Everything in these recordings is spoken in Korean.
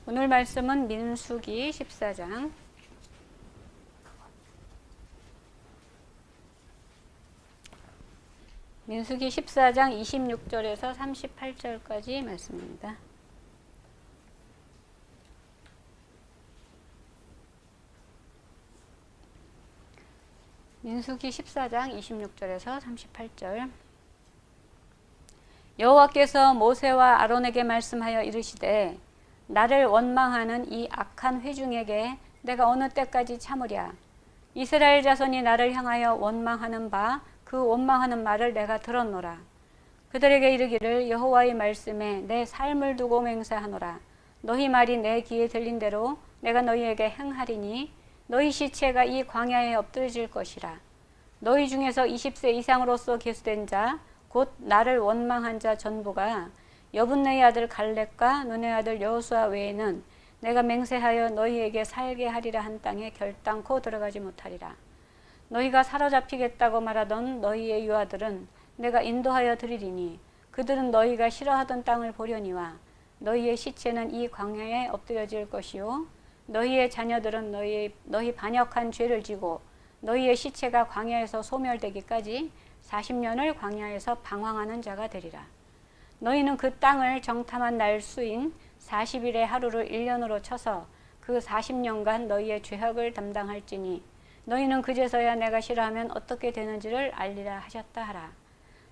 오늘 말씀은 민수기 14장 민수기 14장 26절에서 38절까지 말씀입니다. 민수기 14장 26절에서 38절. 여호와께서 모세와 아론에게 말씀하여 이르시되 나를 원망하는 이 악한 회중에게 내가 어느 때까지 참으랴. 이스라엘 자손이 나를 향하여 원망하는 바 그 원망하는 말을 내가 들었노라. 그들에게 이르기를 여호와의 말씀에 내 삶을 두고 맹세하노라. 너희 말이 내 귀에 들린 대로 내가 너희에게 행하리니 너희 시체가 이 광야에 엎드러질 것이라. 너희 중에서 20세 이상으로서 계수된 자 곧 나를 원망한 자 전부가 여분네의 아들 갈렙과 눈의 아들 여호수아 외에는 내가 맹세하여 너희에게 살게 하리라 한 땅에 결단코 들어가지 못하리라. 너희가 사로잡히겠다고 말하던 너희의 유아들은 내가 인도하여 드리리니 그들은 너희가 싫어하던 땅을 보려니와 너희의 시체는 이 광야에 엎드려질 것이요 너희의 자녀들은 너희 반역한 죄를 지고 너희의 시체가 광야에서 소멸되기까지 40년을 광야에서 방황하는 자가 되리라. 너희는 그 땅을 정탐한 날 수인 40일의 하루를 1년으로 쳐서 그 40년간 너희의 죄악을 담당할지니 너희는 그제서야 내가 싫어하면 어떻게 되는지를 알리라 하셨다 하라.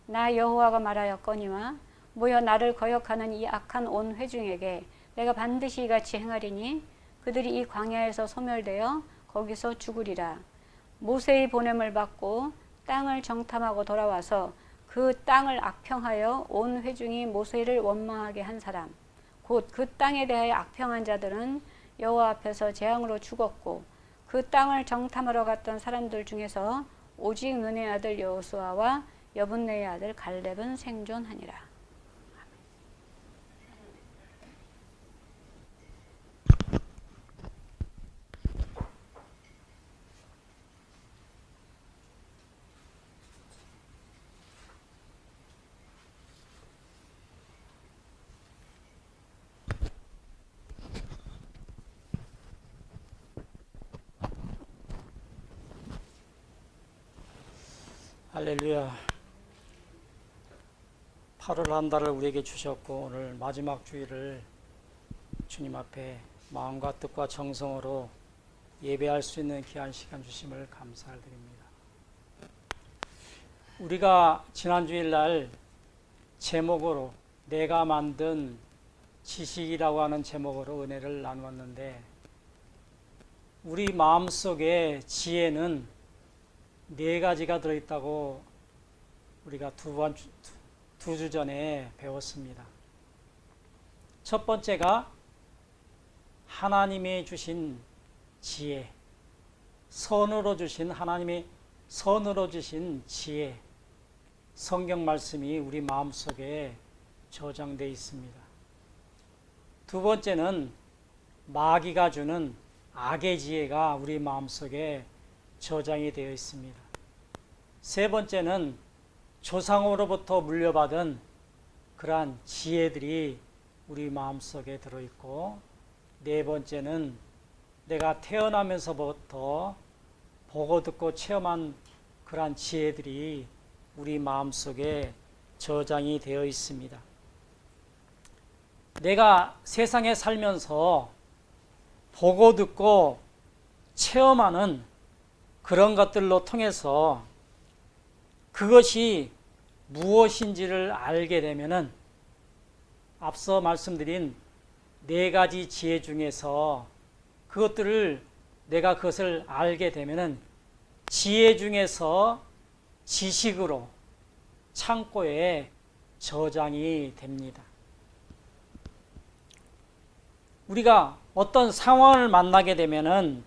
나 여호와가 말하였거니와 모여 나를 거역하는 이 악한 온 회중에게 내가 반드시 이같이 행하리니 그들이 이 광야에서 소멸되어 거기서 죽으리라. 모세의 보냄을 받고 땅을 정탐하고 돌아와서 그 땅을 악평하여 온 회중이 모세를 원망하게 한 사람 곧 그 땅에 대하여 악평한 자들은 여호와 앞에서 재앙으로 죽었고 그 땅을 정탐하러 갔던 사람들 중에서 오직 눈의 아들 여호수아와 여분네의 아들 갈렙은 생존하니라. 할렐루야. 8월 한 달을 우리에게 주셨고 오늘 마지막 주일을 주님 앞에 마음과 뜻과 정성으로 예배할 수 있는 귀한 시간 주심을 감사를 드립니다. 우리가 지난 주일날 제목으로 내가 만든 지식이라고 하는 제목으로 은혜를 나누었는데 우리 마음속에 지혜는 네 가지가 들어있다고 우리가 두 주 전에 배웠습니다. 첫 번째가 하나님이 주신 지혜, 하나님이 선으로 주신 지혜, 성경 말씀이 우리 마음속에 저장되어 있습니다. 두 번째는 마귀가 주는 악의 지혜가 우리 마음속에 저장이 되어 있습니다. 세 번째는 조상으로부터 물려받은 그러한 지혜들이 우리 마음속에 들어있고 네 번째는 내가 태어나면서부터 보고 듣고 체험한 그러한 지혜들이 우리 마음속에 저장이 되어 있습니다. 내가 세상에 살면서 보고 듣고 체험하는 그런 것들로 통해서 그것이 무엇인지를 알게 되면은 앞서 말씀드린 네 가지 지혜 중에서 내가 그것을 알게 되면은 지혜 중에서 지식으로 창고에 저장이 됩니다. 우리가 어떤 상황을 만나게 되면은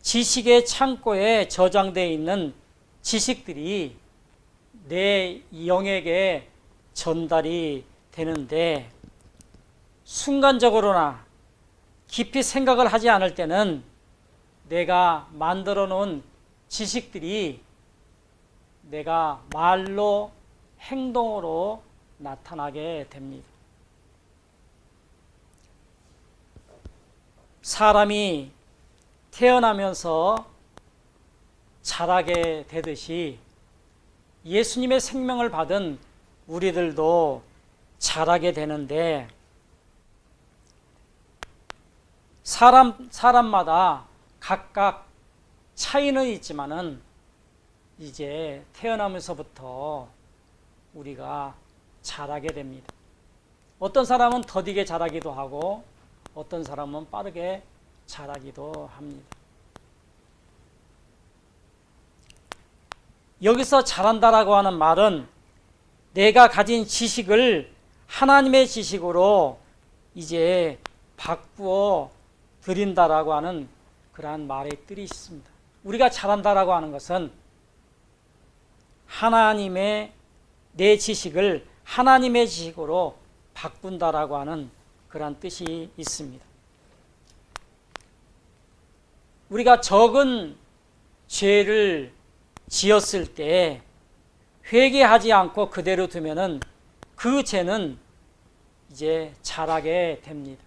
지식의 창고에 저장되어 있는 지식들이 내 영에게 전달이 되는데 순간적으로나 깊이 생각을 하지 않을 때는 내가 만들어 놓은 지식들이 내가 말로 행동으로 나타나게 됩니다. 사람이 태어나면서 자라게 되듯이 예수님의 생명을 받은 우리들도 자라게 되는데, 사람마다 각각 차이는 있지만은 이제 태어나면서부터 우리가 자라게 됩니다. 어떤 사람은 더디게 자라기도 하고 어떤 사람은 빠르게 자라기도 합니다. 여기서 자란다라고 하는 말은 내가 가진 지식을 하나님의 지식으로 이제 바꾸어 드린다라고 하는 그러한 말의 뜻이 있습니다. 우리가 자란다라고 하는 것은 하나님의 내 지식을 하나님의 지식으로 바꾼다라고 하는 그러한 뜻이 있습니다. 우리가 적은 죄를 지었을 때 회개하지 않고 그대로 두면은 그 죄는 이제 자라게 됩니다.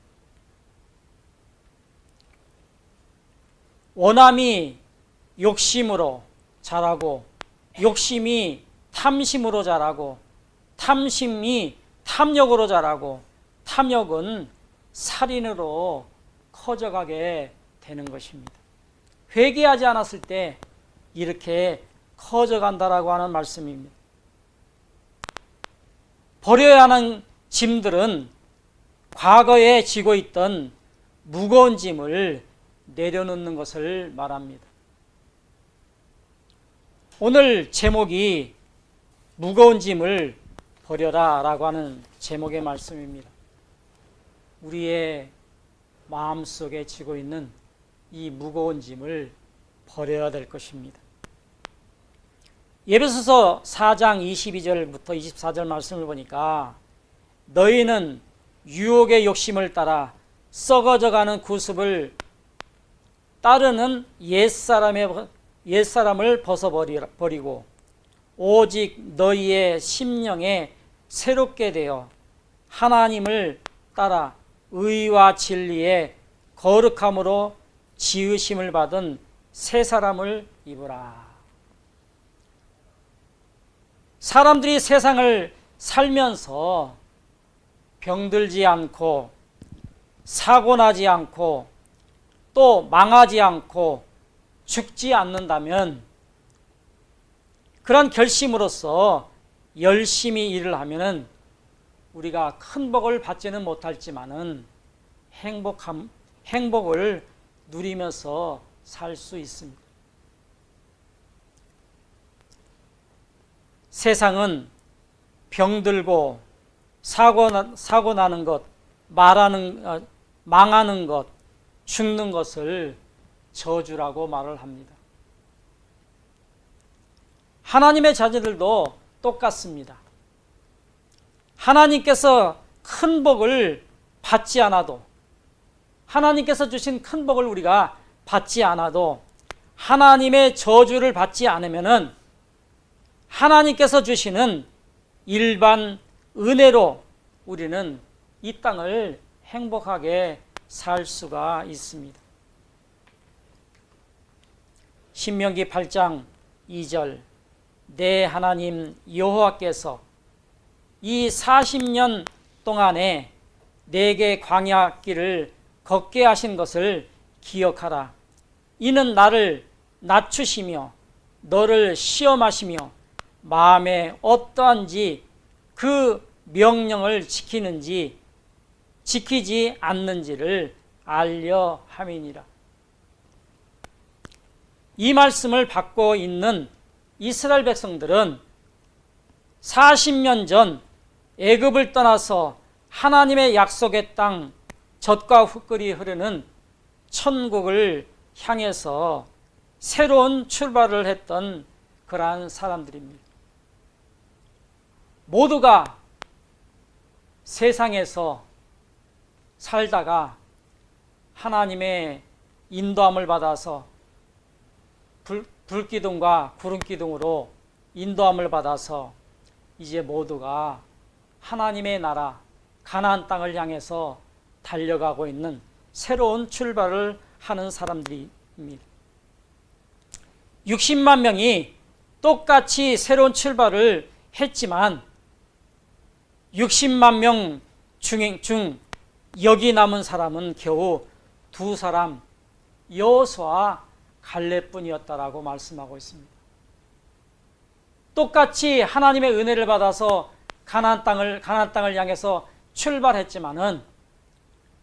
원함이 욕심으로 자라고, 욕심이 탐심으로 자라고, 탐심이 탐욕으로 자라고, 탐욕은 살인으로 커져가게 되는 것입니다. 회개하지 않았을 때 이렇게 커져간다라고 하는 말씀입니다. 버려야 하는 짐들은 과거에 지고 있던 무거운 짐을 내려놓는 것을 말합니다. 오늘 제목이 무거운 짐을 버려라 라고 하는 제목의 말씀입니다. 우리의 마음속에 지고 있는 이 무거운 짐을 버려야 될 것입니다. 에베소서 4장 22절부터 24절 말씀을 보니까 너희는 유혹의 욕심을 따라 썩어져가는 구습을 따르는 옛사람을 벗어버리고 오직 너희의 심령에 새롭게 되어 하나님을 따라 의와 진리의 거룩함으로 지으심을 받은 새 사람을 입으라. 사람들이 세상을 살면서 병들지 않고 사고나지 않고 또 망하지 않고 죽지 않는다면 그런 결심으로서 열심히 일을 하면은 우리가 큰 복을 받지는 못할지만은 행복을 누리면서 살 수 있습니다. 세상은 병들고 사고 나는 것, 망하는 것, 죽는 것을 저주라고 말을 합니다. 하나님의 자녀들도 똑같습니다. 하나님께서 큰 복을 받지 않아도, 하나님께서 주신 큰 복을 우리가 받지 않아도 하나님의 저주를 받지 않으면은 하나님께서 주시는 일반 은혜로 우리는 이 땅을 행복하게 살 수가 있습니다. 신명기 8장 2절 내 하나님 여호와께서 이 40년 동안에 내게 광야길을 걷게 하신 것을 기억하라. 이는 나를 낮추시며 너를 시험하시며 마음에 어떠한지 그 명령을 지키는지 지키지 않는지를 알려 함이니라. 이 말씀을 받고 있는 이스라엘 백성들은 40년 전 애굽을 떠나서 하나님의 약속의 땅 젖과 흙물이 흐르는 천국을 향해서 새로운 출발을 했던 그러한 사람들입니다. 모두가 세상에서 살다가 하나님의 인도함을 받아서 불기둥과 구름기둥으로 인도함을 받아서 이제 모두가 하나님의 나라 가나안 땅을 향해서 달려가고 있는 새로운 출발을 하는 사람들입니다. 60만 명이 똑같이 새로운 출발을 했지만 60만 명 중 여기 남은 사람은 겨우 두 사람, 여호수아와 갈렙뿐이었다라고 말씀하고 있습니다. 똑같이 하나님의 은혜를 받아서 가나안 땅을 향해서 출발했지만은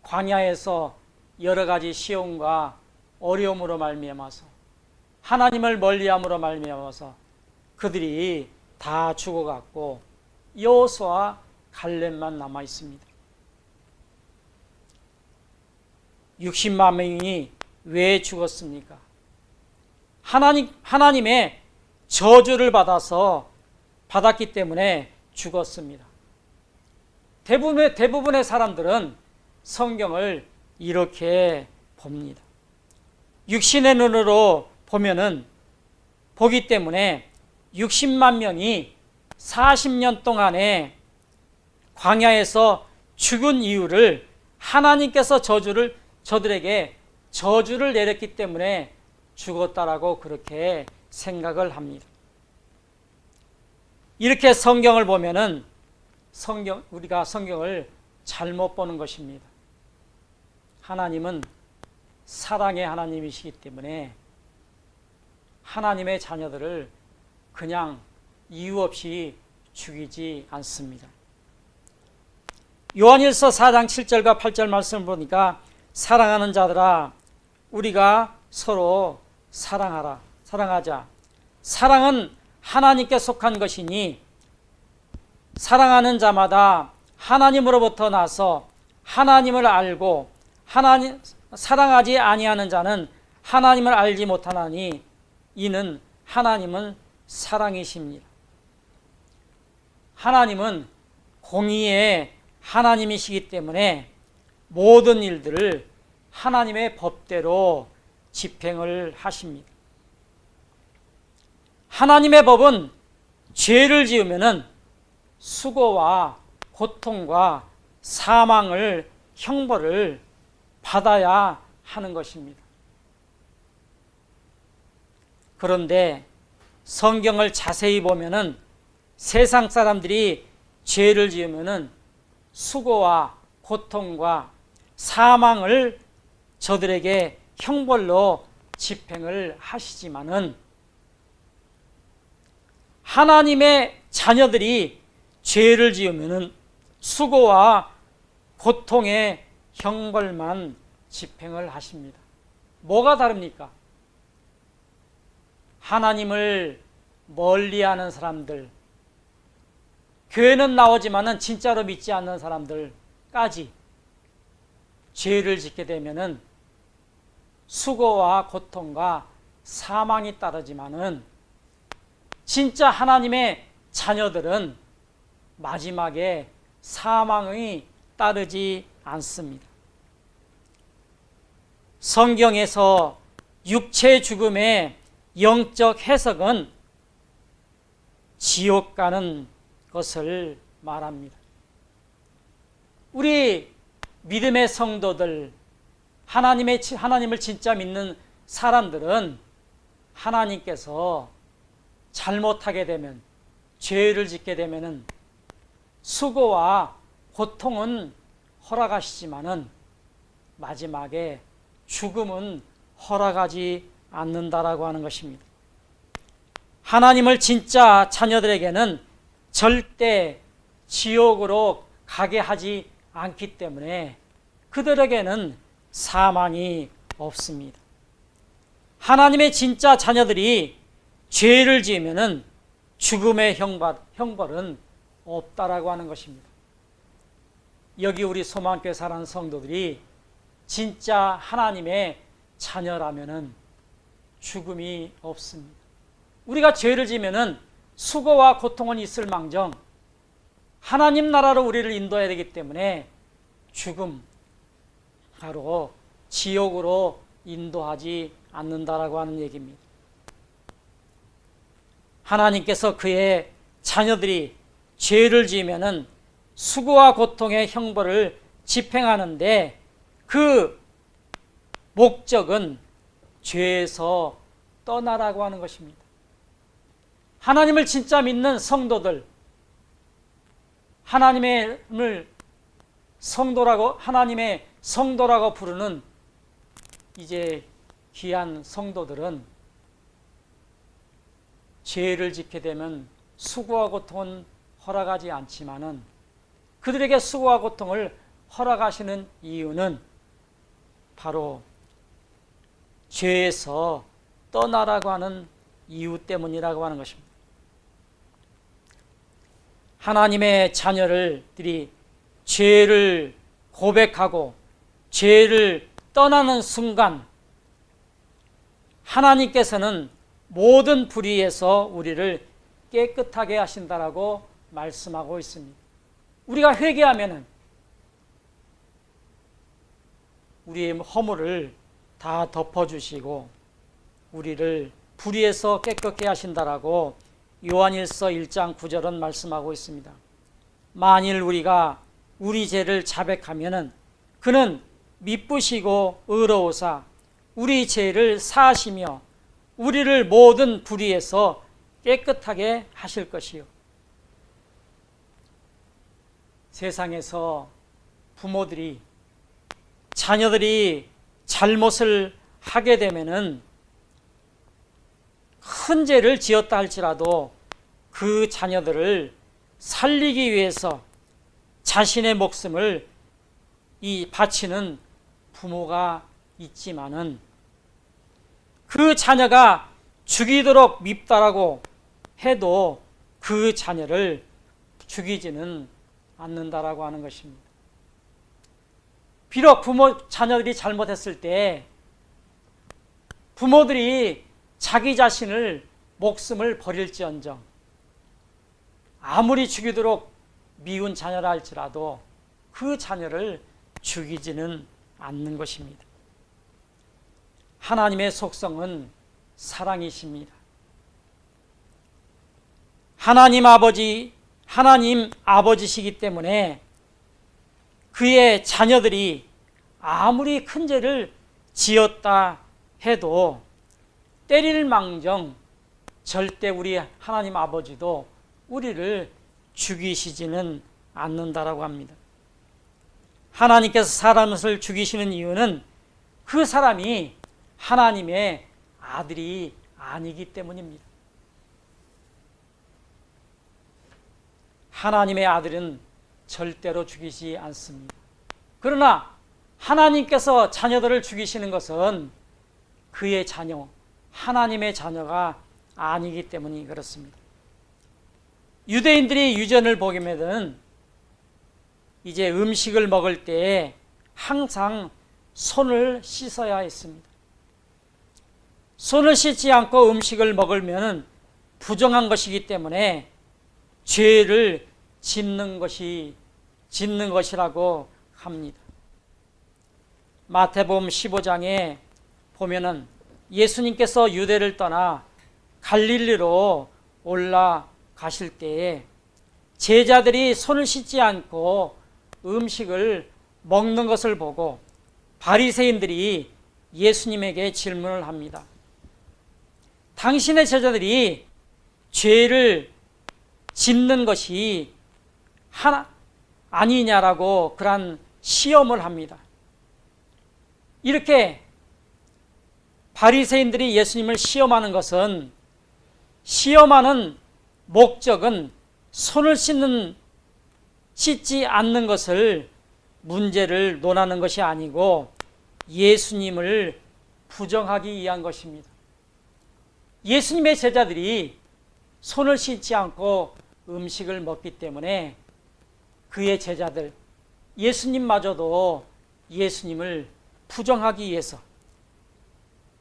광야에서 여러 가지 시험과 어려움으로 말미암아서 하나님을 멀리함으로 말미암아서 그들이 다 죽어갔고 여호수아와 갈렙만 남아 있습니다. 60만 명이 왜 죽었습니까? 하나님의 저주를 받았기 때문에 죽었습니다. 대부분의 사람들은 성경을 이렇게 봅니다. 육신의 눈으로 보기 때문에 60만 명이 40년 동안에 광야에서 죽은 이유를 하나님께서 저들에게 저주를 내렸기 때문에 죽었다라고 그렇게 생각을 합니다. 이렇게 성경을 보면은 우리가 성경을 잘못 보는 것입니다. 하나님은 사랑의 하나님이시기 때문에 하나님의 자녀들을 그냥 이유 없이 죽이지 않습니다. 요한일서 4장 7절과 8절 말씀을 보니까 사랑하는 자들아 우리가 서로 사랑하자. 사랑은 하나님께 속한 것이니 사랑하는 자마다 하나님으로부터 나서 하나님을 알고 사랑하지 아니하는 자는 하나님을 알지 못하나니 이는 하나님은 사랑이십니다. 하나님은 공의의 하나님이시기 때문에 모든 일들을 하나님의 법대로 집행을 하십니다. 하나님의 법은 죄를 지으면은 수고와 고통과 사망을 형벌을 받아야 하는 것입니다. 그런데 성경을 자세히 보면은 세상 사람들이 죄를 지으면은 수고와 고통과 사망을 저들에게 형벌로 집행을 하시지만은 하나님의 자녀들이 죄를 지으면은 수고와 고통의 형벌만 집행을 하십니다. 뭐가 다릅니까? 하나님을 멀리하는 사람들, 교회는 나오지만은 진짜로 믿지 않는 사람들까지 죄를 짓게 되면은 수고와 고통과 사망이 따르지만은 진짜 하나님의 자녀들은 마지막에 사망이 따르지 않습니다. 성경에서 육체 죽음의 영적 해석은 지옥 가는 것을 말합니다. 우리 믿음의 성도들, 하나님을 진짜 믿는 사람들은 하나님께서 잘못하게 되면, 죄를 짓게 되면은 수고와 고통은 허락하시지만은 마지막에 죽음은 허락하지 않는다라고 하는 것입니다. 하나님을 진짜 자녀들에게는 절대 지옥으로 가게 하지 않기 때문에 그들에게는 사망이 없습니다. 하나님의 진짜 자녀들이 죄를 지으면은 죽음의 형벌은 없다라고 하는 것입니다. 여기 우리 소망교회 사랑하는 성도들이 진짜 하나님의 자녀라면은 죽음이 없습니다. 우리가 죄를 지면은 수고와 고통은 있을 망정 하나님 나라로 우리를 인도해야 되기 때문에 죽음, 바로 지옥으로 인도하지 않는다라고 하는 얘기입니다. 하나님께서 그의 자녀들이 죄를 지으면은 수고와 고통의 형벌을 집행하는데 그 목적은 죄에서 떠나라고 하는 것입니다. 하나님을 진짜 믿는 성도들, 하나님을 하나님의 성도라고 부르는 이제 귀한 성도들은 죄를 짓게 되면 수고와 고통은 허락하지 않지만은 그들에게 수고와 고통을 허락하시는 이유는 바로 죄에서 떠나라고 하는 이유 때문이라고 하는 것입니다. 하나님의 자녀들이 죄를 고백하고 죄를 떠나는 순간 하나님께서는 모든 불의에서 우리를 깨끗하게 하신다라고 말씀하고 있습니다. 우리가 회개하면은 우리의 허물을 다 덮어주시고 우리를 불의에서 깨끗게 하신다라고 요한일서 1장 9절은 말씀하고 있습니다. 만일 우리가 우리 죄를 자백하면은 그는 미쁘시고 의로우사 우리 죄를 사하시며 우리를 모든 불의에서 깨끗하게 하실 것이요. 세상에서 부모들이 자녀들이 잘못을 하게 되면은 큰 죄를 지었다 할지라도 그 자녀들을 살리기 위해서 자신의 목숨을 바치는 부모가 있지만은 그 자녀가 죽이도록 밉다라고 해도 그 자녀를 죽이지는 않는다라고 하는 것입니다. 비록 자녀들이 잘못했을 때 부모들이 자기 자신을 목숨을 버릴지언정 아무리 죽이도록 미운 자녀라 할지라도 그 자녀를 죽이지는 않는 것입니다. 하나님의 속성은 사랑이십니다. 하나님 아버지시기 때문에 그의 자녀들이 아무리 큰 죄를 지었다 해도 때릴 망정 절대 우리 하나님 아버지도 우리를 죽이시지는 않는다라고 합니다. 하나님께서 사람을 죽이시는 이유는 그 사람이 하나님의 아들이 아니기 때문입니다. 하나님의 아들은 절대로 죽이지 않습니다. 그러나 하나님께서 자녀들을 죽이시는 것은 그의 자녀, 하나님의 자녀가 아니기 때문이 그렇습니다. 유대인들이 유전을 보게되면 이제 음식을 먹을 때 항상 손을 씻어야 했습니다. 손을 씻지 않고 음식을 먹으면 부정한 것이기 때문에 죄를 짓는 것이라고 합니다. 마태복음 15장에 보면은 예수님께서 유대를 떠나 갈릴리로 올라가실 때에 제자들이 손을 씻지 않고 음식을 먹는 것을 보고 바리새인들이 예수님에게 질문을 합니다. 당신의 제자들이 죄를 짓는 것이 아니냐라고 그런 시험을 합니다. 이렇게 바리새인들이 예수님을 시험하는 것은 시험하는 목적은 손을 씻지 않는 것을 문제를 논하는 것이 아니고 예수님을 부정하기 위한 것입니다. 예수님의 제자들이 손을 씻지 않고 음식을 먹기 때문에 그의 제자들, 예수님마저도 예수님을 부정하기 위해서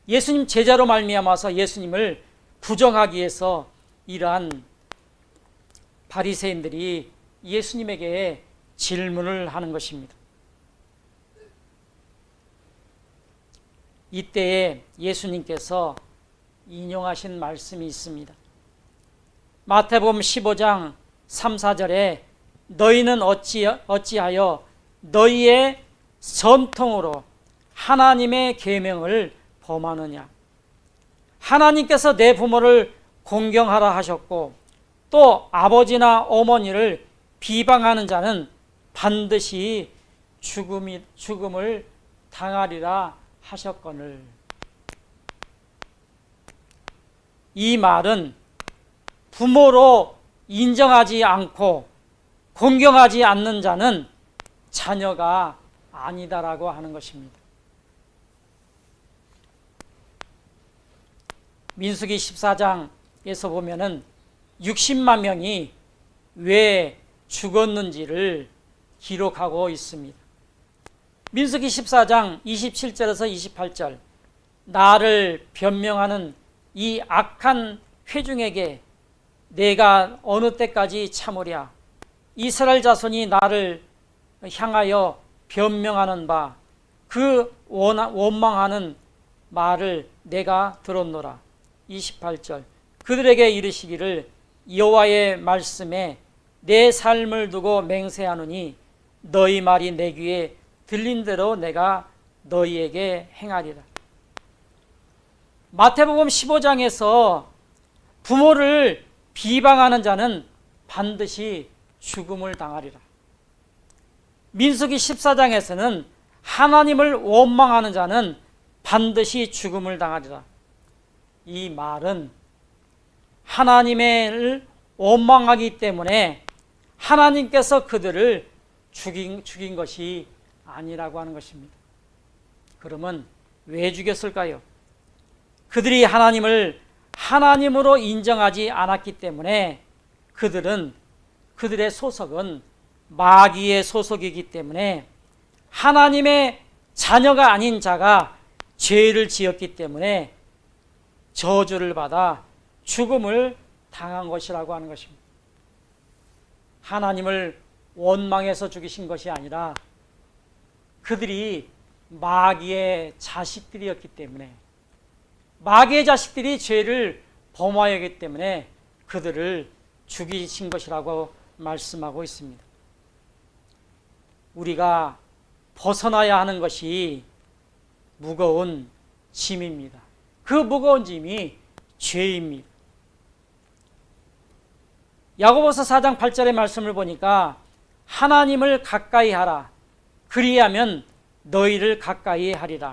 예수님 제자로 말미암아서 예수님을 부정하기 위해서 이러한 바리새인들이 예수님에게 질문을 하는 것입니다. 이때에 예수님께서 인용하신 말씀이 있습니다. 마태복음 15장 3, 4절에 너희는 어찌하여 너희의 전통으로 하나님의 계명을 범하느냐? 하나님께서 내 부모를 공경하라 하셨고 또 아버지나 어머니를 비방하는 자는 반드시 죽음을 당하리라 하셨거늘. 이 말은 부모로 인정하지 않고 공경하지 않는 자는 자녀가 아니다라고 하는 것입니다. 민수기 14장에서 보면은 60만 명이 왜 죽었는지를 기록하고 있습니다. 민수기 14장 27절에서 28절, 나를 변명하는 이 악한 회중에게 내가 어느 때까지 참으랴? 이스라엘 자손이 나를 향하여 변명하는 바 그 원망하는 말을 내가 들었노라. 28절, 그들에게 이르시기를 여호와의 말씀에 내 삶을 두고 맹세하노니 너희 말이 내 귀에 들린 대로 내가 너희에게 행하리라. 마태복음 15장에서 부모를 비방하는 자는 반드시 죽음을 당하리라. 민수기 14장에서는 하나님을 원망하는 자는 반드시 죽음을 당하리라. 이 말은 하나님을 원망하기 때문에 하나님께서 그들을 죽인 것이 아니라고 하는 것입니다. 그러면 왜 죽였을까요? 그들이 하나님을 하나님으로 인정하지 않았기 때문에 그들의 소속은 마귀의 소속이기 때문에 하나님의 자녀가 아닌 자가 죄를 지었기 때문에 저주를 받아 죽음을 당한 것이라고 하는 것입니다. 하나님을 원망해서 죽이신 것이 아니라 그들이 마귀의 자식들이었기 때문에, 마귀의 자식들이 죄를 범하였기 때문에 그들을 죽이신 것이라고 말씀하고 있습니다. 우리가 벗어나야 하는 것이 무거운 짐입니다. 그 무거운 짐이 죄입니다. 야고보서 4장 8절의 말씀을 보니까 하나님을 가까이 하라. 그리하면 너희를 가까이 하리라.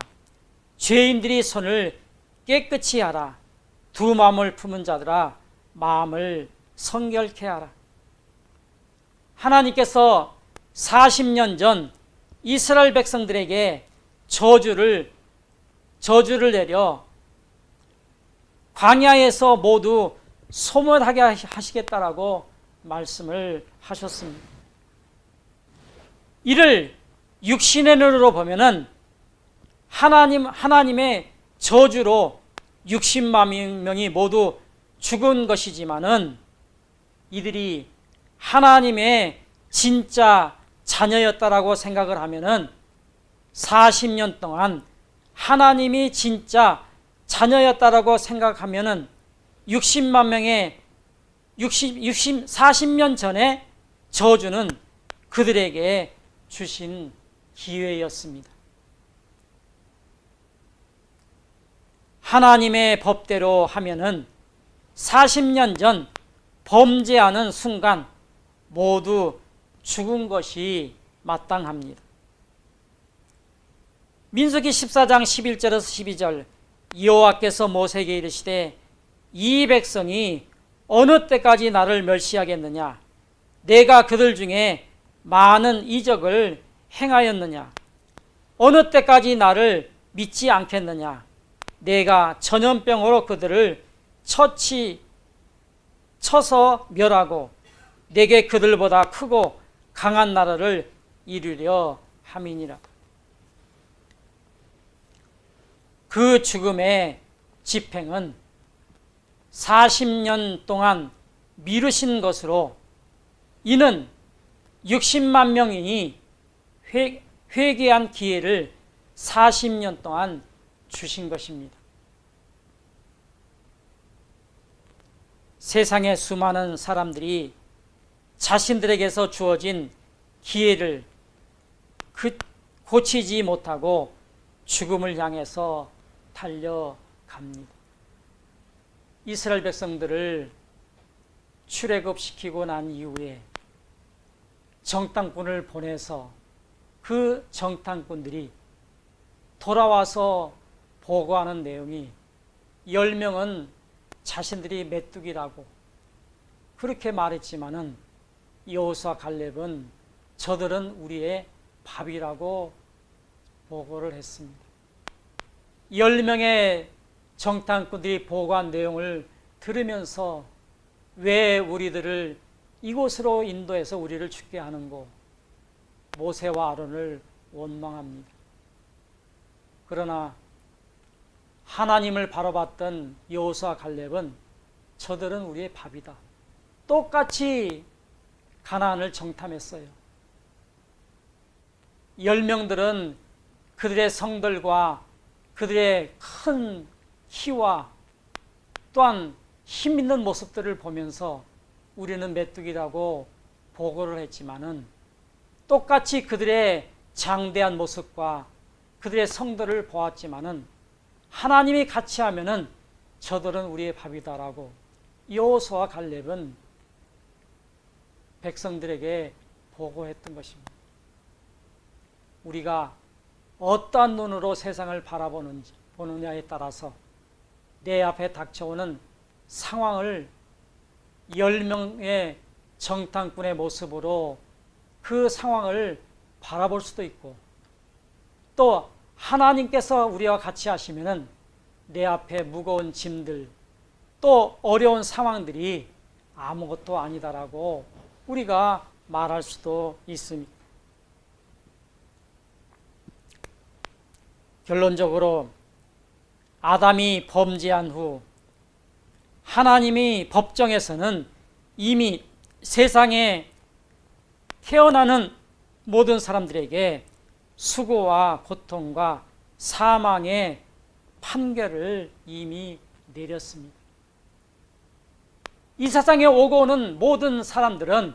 죄인들이 손을 깨끗이 하라. 두 마음을 품은 자들아 마음을 성결케 하라. 하나님께서 40년 전 이스라엘 백성들에게 저주를 내려 광야에서 모두 소멸하게 하시겠다라고 말씀을 하셨습니다. 이를 육신의 눈으로 보면은 하나님의 저주로 60만 명이 모두 죽은 것이지만은 이들이 하나님의 진짜 자녀였다라고 생각을 하면은 40년 동안 하나님이 진짜 자녀였다라고 생각하면은 60만 명의 40년 전에 저주는 그들에게 주신 기회였습니다. 하나님의 법대로 하면은 40년 전 범죄하는 순간 모두 죽은 것이 마땅합니다. 민수기 14장 11절에서 12절, 여호와께서 모세에게 이르시되 이 백성이 어느 때까지 나를 멸시하겠느냐? 내가 그들 중에 많은 이적을 행하였느냐? 어느 때까지 나를 믿지 않겠느냐? 내가 전염병으로 그들을 쳐서 멸하고 내게 그들보다 크고 강한 나라를 이루려 함이니라. 그 죽음의 집행은 40년 동안 미루신 것으로 이는 60만 명이 회개한 기회를 40년 동안 주신 것입니다. 세상의 수많은 사람들이 자신들에게서 주어진 기회를 고치지 못하고 죽음을 향해서 달려갑니다. 이스라엘 백성들을 출애굽시키고 난 이후에 정탐꾼을 보내서 그 정탐꾼들이 돌아와서 보고하는 내용이 10명은 자신들이 메뚜기라고 그렇게 말했지만은 여호수아 갈렙은 저들은 우리의 밥이라고 보고를 했습니다. 10명의 정탐꾼들이 보고한 내용을 들으면서 왜 우리들을 이곳으로 인도해서 우리를 죽게 하는고 모세와 아론을 원망합니다. 그러나 하나님을 바라봤던 여호수아 갈렙은 저들은 우리의 밥이다. 똑같이 가나안을 정탐했어요. 10명들은 그들의 성들과 그들의 큰 키와 또한 힘 있는 모습들을 보면서 우리는 메뚜기라고 보고를 했지만은 똑같이 그들의 장대한 모습과 그들의 성들을 보았지만은 하나님이 같이 하면은 저들은 우리의 밥이다라고 여호수아 갈렙은 백성들에게 보고했던 것입니다. 우리가 어떠한 눈으로 세상을 보느냐에 따라서 내 앞에 닥쳐오는 상황을 10명의 정탐꾼의 모습으로 그 상황을 바라볼 수도 있고 또 하나님께서 우리와 같이 하시면은 내 앞에 무거운 짐들 또 어려운 상황들이 아무것도 아니다라고 우리가 말할 수도 있습니다. 결론적으로 아담이 범죄한 후 하나님이 법정에서는 이미 세상에 태어나는 모든 사람들에게 수고와 고통과 사망의 판결을 이미 내렸습니다. 이 세상에 오고 오는 모든 사람들은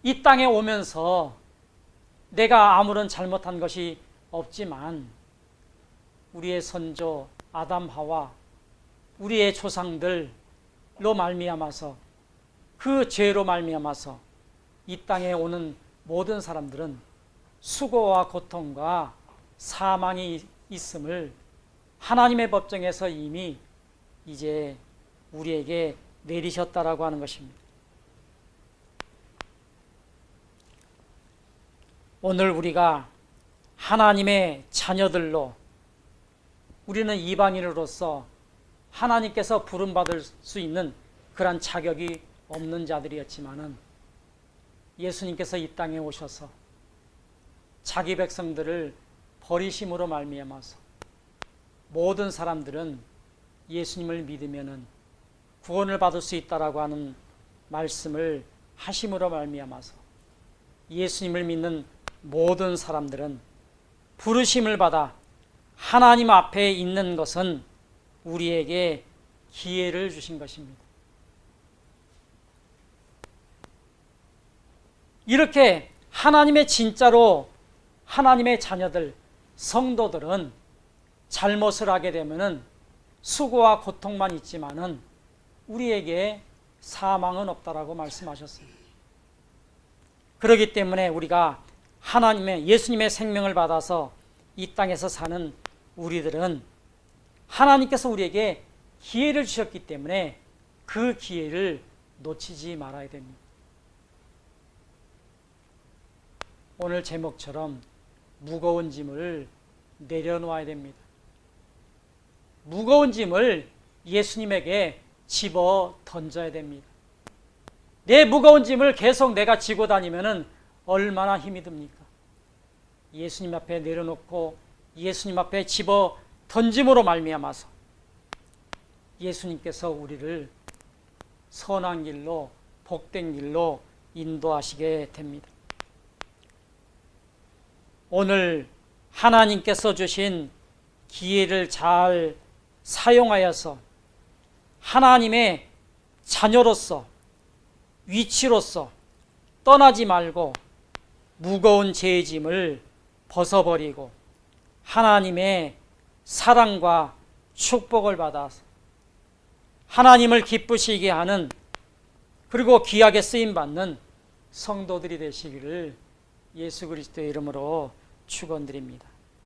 이 땅에 오면서 내가 아무런 잘못한 것이 없지만 우리의 선조 아담 하와 우리의 조상들로 말미암아서 그 죄로 말미암아서 이 땅에 오는 모든 사람들은 수고와 고통과 사망이 있음을 하나님의 법정에서 이미 이제 우리에게 내리셨다라고 하는 것입니다. 오늘 우리가 하나님의 자녀들로 우리는 이방인으로서 하나님께서 부름받을 수 있는 그런 자격이 없는 자들이었지만은 예수님께서 이 땅에 오셔서 자기 백성들을 버리심으로 말미암아서 모든 사람들은 예수님을 믿으면은 구원을 받을 수 있다라고 하는 말씀을 하심으로 말미암아서 예수님을 믿는 모든 사람들은 부르심을 받아 하나님 앞에 있는 것은 우리에게 기회를 주신 것입니다. 이렇게 하나님의 진짜로 하나님의 자녀들, 성도들은 잘못을 하게 되면은 수고와 고통만 있지만은 우리에게 사망은 없다라고 말씀하셨습니다. 그렇기 때문에 우리가 하나님의 예수님의 생명을 받아서 이 땅에서 사는 우리들은 하나님께서 우리에게 기회를 주셨기 때문에 그 기회를 놓치지 말아야 됩니다. 오늘 제목처럼 무거운 짐을 내려놓아야 됩니다. 무거운 짐을 예수님에게 집어 던져야 됩니다. 내 무거운 짐을 계속 내가 지고 다니면은 얼마나 힘이 듭니까? 예수님 앞에 내려놓고 예수님 앞에 집어 던짐으로 말미암아서 예수님께서 우리를 선한 길로 복된 길로 인도하시게 됩니다. 오늘 하나님께서 주신 기회를 잘 사용하여서 하나님의 자녀로서 위치로서 떠나지 말고 무거운 죄의 짐을 벗어버리고 하나님의 사랑과 축복을 받아서 하나님을 기쁘시게 하는, 그리고 귀하게 쓰임받는 성도들이 되시기를 예수 그리스도의 이름으로 축원드립니다.